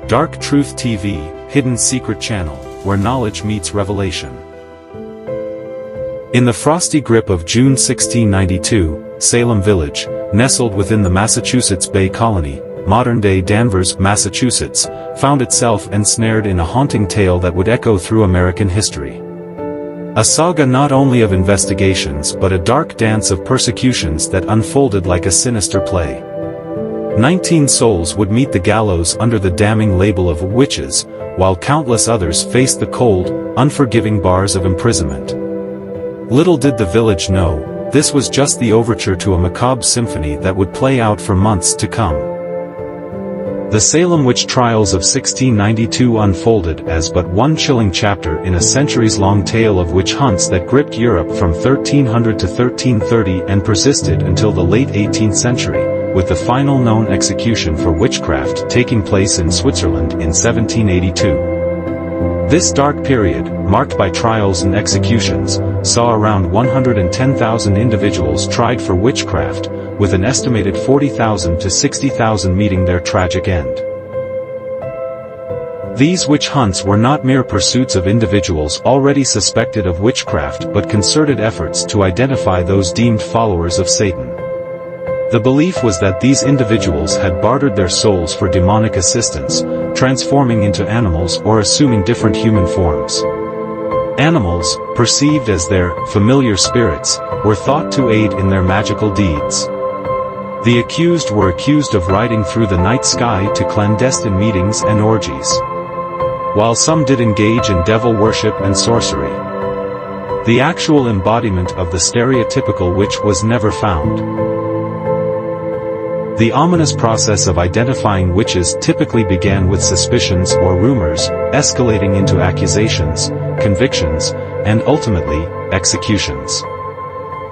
Dark Truth TV, hidden secret channel, where knowledge meets revelation. In the frosty grip of June 1692, Salem Village, nestled within the Massachusetts Bay Colony, modern-day Danvers, Massachusetts, found itself ensnared in a haunting tale that would echo through American history. A saga not only of investigations but a dark dance of persecutions that unfolded like a sinister play. 19 souls would meet the gallows under the damning label of witches, while countless others faced the cold, unforgiving bars of imprisonment. Little did the village know, this was just the overture to a macabre symphony that would play out for months to come. The Salem witch trials of 1692 unfolded as but one chilling chapter in a centuries-long tale of witch hunts that gripped Europe from 1300 to 1330 and persisted until the late 18th century, with the final known execution for witchcraft taking place in Switzerland in 1782. This dark period, marked by trials and executions, saw around 110,000 individuals tried for witchcraft, with an estimated 40,000 to 60,000 meeting their tragic end. These witch hunts were not mere pursuits of individuals already suspected of witchcraft but concerted efforts to identify those deemed followers of Satan. The belief was that these individuals had bartered their souls for demonic assistance, transforming into animals or assuming different human forms. Animals, perceived as their familiar spirits, were thought to aid in their magical deeds. The accused were accused of riding through the night sky to clandestine meetings and orgies, while some did engage in devil worship and sorcery. The actual embodiment of the stereotypical witch was never found. The ominous process of identifying witches typically began with suspicions or rumors, escalating into accusations, convictions, and ultimately, executions.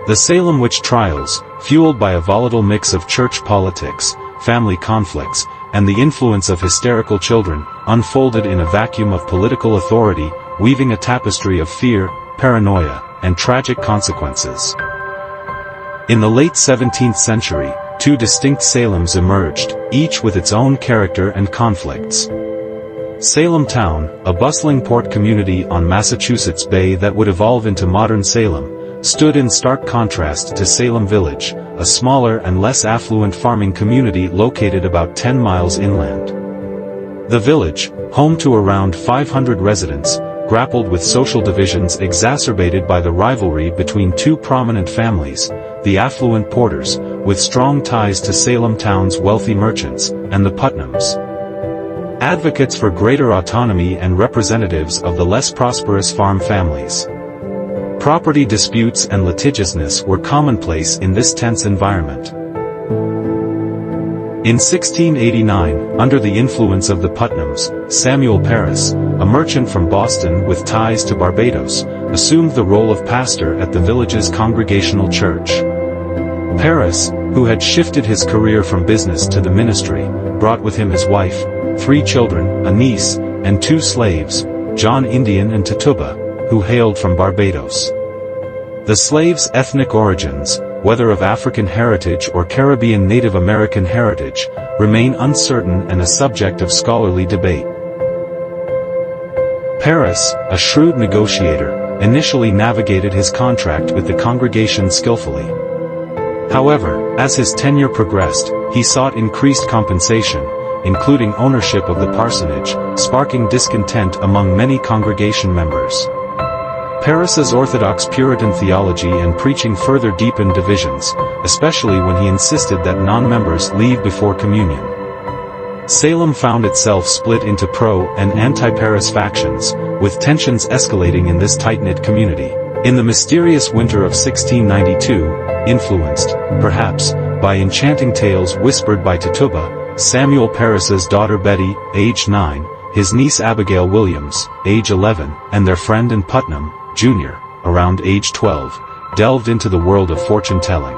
The Salem witch trials, fueled by a volatile mix of church politics, family conflicts, and the influence of hysterical children, unfolded in a vacuum of political authority, weaving a tapestry of fear, paranoia, and tragic consequences. In the late 17th century, two distinct Salems emerged, each with its own character and conflicts. Salem Town, a bustling port community on Massachusetts Bay that would evolve into modern Salem, stood in stark contrast to Salem Village, a smaller and less affluent farming community located about 10 miles inland. The village, home to around 500 residents, grappled with social divisions exacerbated by the rivalry between two prominent families, the affluent Porters, with strong ties to Salem Town's wealthy merchants, and the Putnams, advocates for greater autonomy and representatives of the less prosperous farm families. Property disputes and litigiousness were commonplace in this tense environment. In 1689, under the influence of the Putnams, Samuel Parris, a merchant from Boston with ties to Barbados, assumed the role of pastor at the village's Congregational Church. Parris, who had shifted his career from business to the ministry, brought with him his wife, 3 children, a niece, and 2 slaves, John Indian and Tituba, who hailed from Barbados. The slaves' ethnic origins, whether of African heritage or Caribbean Native American heritage, remain uncertain and a subject of scholarly debate. Parris, a shrewd negotiator, initially navigated his contract with the congregation skillfully. However, as his tenure progressed, he sought increased compensation, including ownership of the parsonage, sparking discontent among many congregation members. Parris's orthodox Puritan theology and preaching further deepened divisions, especially when he insisted that non-members leave before communion. Salem found itself split into pro- and anti-Parris factions, with tensions escalating in this tight-knit community. In the mysterious winter of 1692, influenced, perhaps, by enchanting tales whispered by Tituba, Samuel Parris's daughter Betty, age 9, his niece Abigail Williams, age 11, and their friend and Putnam, Jr., around age 12, delved into the world of fortune-telling.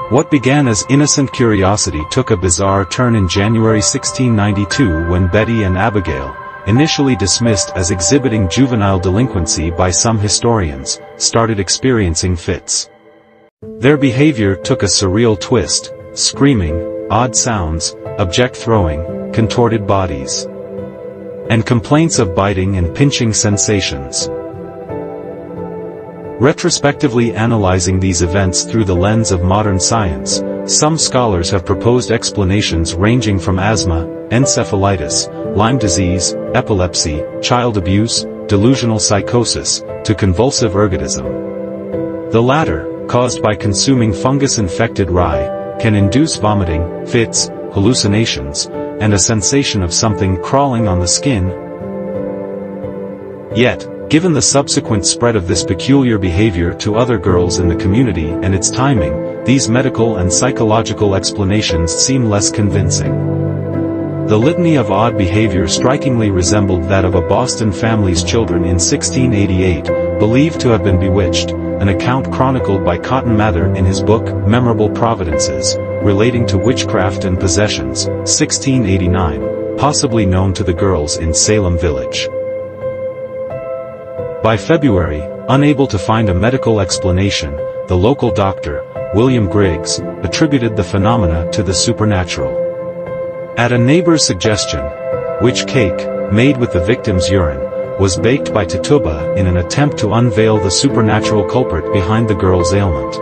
What began as innocent curiosity took a bizarre turn in January 1692 when Betty and Abigail, initially dismissed as exhibiting juvenile delinquency by some historians, started experiencing fits. Their behavior took a surreal twist, screaming, odd sounds, object throwing, contorted bodies. and complaints of biting and pinching sensations. Retrospectively analyzing these events through the lens of modern science, some scholars have proposed explanations ranging from asthma, encephalitis, Lyme disease, epilepsy, child abuse, delusional psychosis, to convulsive ergotism. The latter, caused by consuming fungus-infected rye, can induce vomiting, fits, hallucinations, and a sensation of something crawling on the skin. Yet, given the subsequent spread of this peculiar behavior to other girls in the community and its timing, these medical and psychological explanations seem less convincing. The litany of odd behavior strikingly resembled that of a Boston family's children in 1688, believed to have been bewitched, an account chronicled by Cotton Mather in his book, Memorable Providences, relating to witchcraft and possessions, 1689, possibly known to the girls in Salem Village. By February, unable to find a medical explanation, the local doctor, William Griggs, attributed the phenomena to the supernatural. At a neighbor's suggestion, witch cake, made with the victim's urine, was baked by Tituba in an attempt to unveil the supernatural culprit behind the girl's ailment.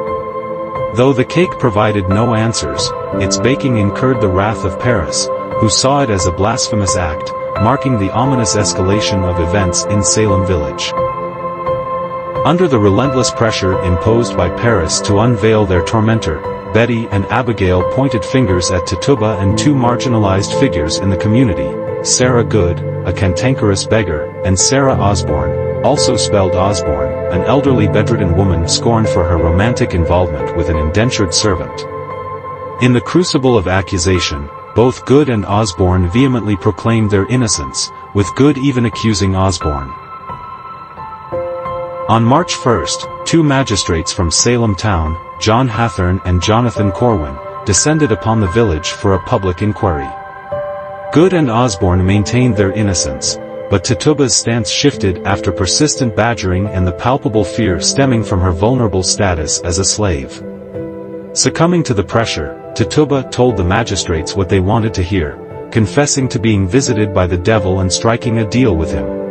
Though the cake provided no answers, its baking incurred the wrath of Paris, who saw it as a blasphemous act, marking the ominous escalation of events in Salem Village. Under the relentless pressure imposed by Paris to unveil their tormentor, Betty and Abigail pointed fingers at Tituba and two marginalized figures in the community, Sarah Good, a cantankerous beggar, and Sarah Osborne, also spelled Osborne, an elderly bedridden woman scorned for her romantic involvement with an indentured servant. In the crucible of accusation, both Good and Osborne vehemently proclaimed their innocence, with Good even accusing Osborne. On March 1, two magistrates from Salem town, John Hathorne and Jonathan Corwin, descended upon the village for a public inquiry. Good and Osborne maintained their innocence, but Tituba's stance shifted after persistent badgering and the palpable fear stemming from her vulnerable status as a slave. Succumbing to the pressure, Tituba told the magistrates what they wanted to hear, confessing to being visited by the devil and striking a deal with him.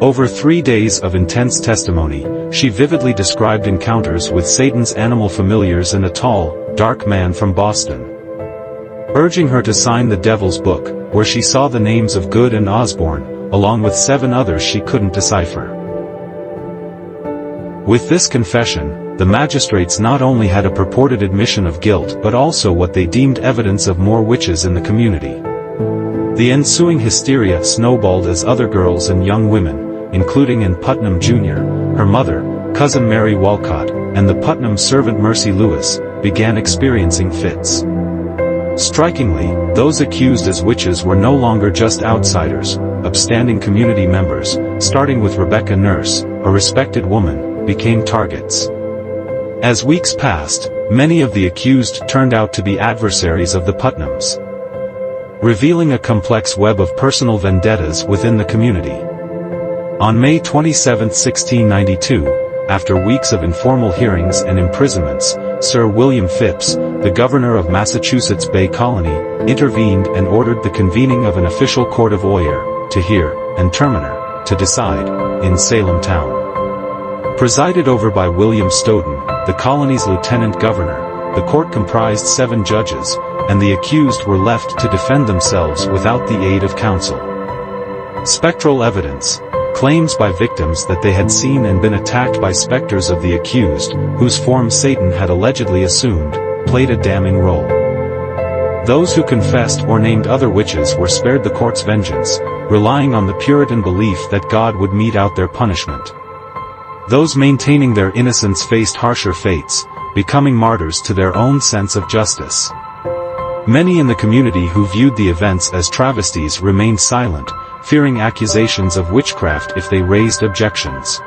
Over 3 days of intense testimony, she vividly described encounters with Satan's animal familiars and a tall, dark man from Boston. Urging her to sign the Devil's Book, where she saw the names of Good and Osborne, along with 7 others she couldn't decipher. With this confession, the magistrates not only had a purported admission of guilt but also what they deemed evidence of more witches in the community. The ensuing hysteria snowballed as other girls and young women, including Ann Putnam Jr., her mother, cousin Mary Walcott, and the Putnam servant Mercy Lewis, began experiencing fits. Strikingly, those accused as witches were no longer just outsiders, upstanding community members, starting with Rebecca Nurse, a respected woman, became targets. As weeks passed, many of the accused turned out to be adversaries of the Putnams, revealing a complex web of personal vendettas within the community. On May 27, 1692, after weeks of informal hearings and imprisonments, Sir William Phips, the governor of Massachusetts Bay Colony, intervened and ordered the convening of an official court of oyer, to hear, and terminer, to decide, in Salem town. Presided over by William Stoughton, the colony's lieutenant governor, the court comprised 7 judges, and the accused were left to defend themselves without the aid of counsel. Spectral evidence, claims by victims that they had seen and been attacked by specters of the accused, whose form Satan had allegedly assumed, played a damning role. Those who confessed or named other witches were spared the court's vengeance, relying on the Puritan belief that God would mete out their punishment. Those maintaining their innocence faced harsher fates, becoming martyrs to their own sense of justice. Many in the community who viewed the events as travesties remained silent, fearing accusations of witchcraft if they raised objections.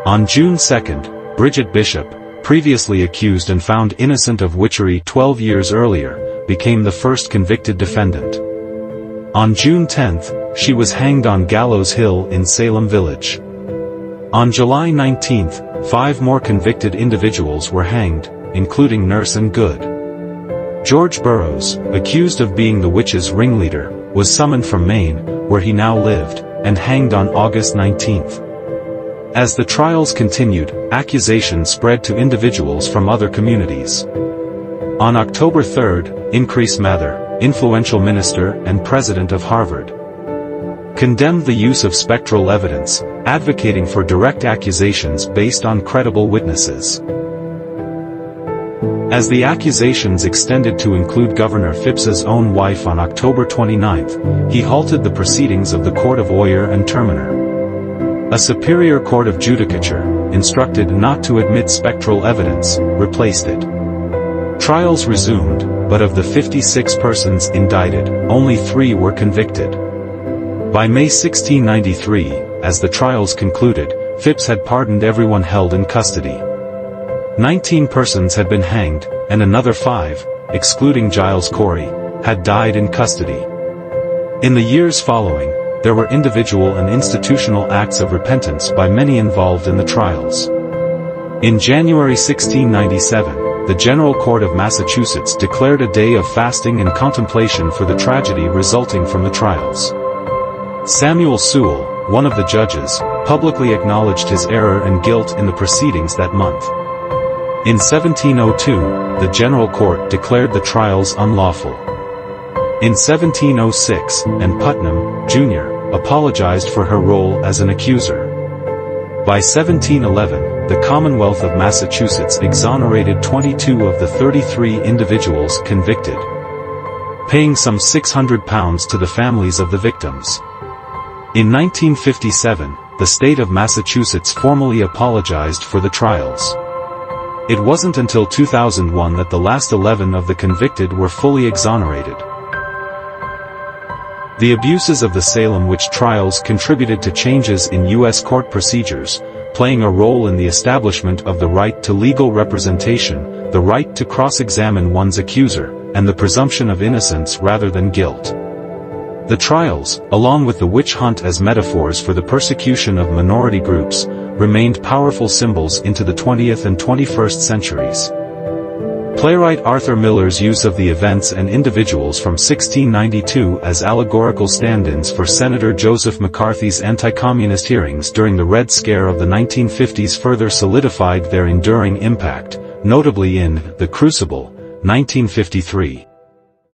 On June 2, Bridget Bishop, previously accused and found innocent of witchery 12 years earlier, became the first convicted defendant. On June 10, she was hanged on Gallows Hill in Salem Village. On July 19, 5 more convicted individuals were hanged, including Nurse and Good. George Burroughs, accused of being the witches' ringleader, was summoned from Maine, where he now lived, and hanged on August 19. As the trials continued, accusations spread to individuals from other communities. On October 3, Increase Mather, influential minister and president of Harvard, condemned the use of spectral evidence, advocating for direct accusations based on credible witnesses. As the accusations extended to include Governor Phipps's own wife on October 29, he halted the proceedings of the Court of Oyer and Terminer. A superior court of judicature, instructed not to admit spectral evidence, replaced it. Trials resumed, but of the 56 persons indicted, only 3 were convicted. By May 1693, as the trials concluded, Phipps had pardoned everyone held in custody. 19 persons had been hanged, and another 5, excluding Giles Corey, had died in custody. In the years following, there were individual and institutional acts of repentance by many involved in the trials. In January 1697, the General Court of Massachusetts declared a day of fasting and contemplation for the tragedy resulting from the trials. Samuel Sewall, one of the judges, publicly acknowledged his error and guilt in the proceedings that month. In 1702, the General Court declared the trials unlawful. In 1706, Ann Putnam, Jr., apologized for her role as an accuser. By 1711, the Commonwealth of Massachusetts exonerated 22 of the 33 individuals convicted, paying some £600 to the families of the victims. In 1957, the state of Massachusetts formally apologized for the trials. It wasn't until 2001 that the last 11 of the convicted were fully exonerated. The abuses of the Salem witch trials contributed to changes in U.S. court procedures, playing a role in the establishment of the right to legal representation, the right to cross-examine one's accuser, and the presumption of innocence rather than guilt. The trials, along with the witch hunt as metaphors for the persecution of minority groups, remained powerful symbols into the 20th and 21st centuries. Playwright Arthur Miller's use of the events and individuals from 1692 as allegorical stand-ins for Senator Joseph McCarthy's anti-communist hearings during the Red Scare of the 1950s further solidified their enduring impact, notably in The Crucible, 1953.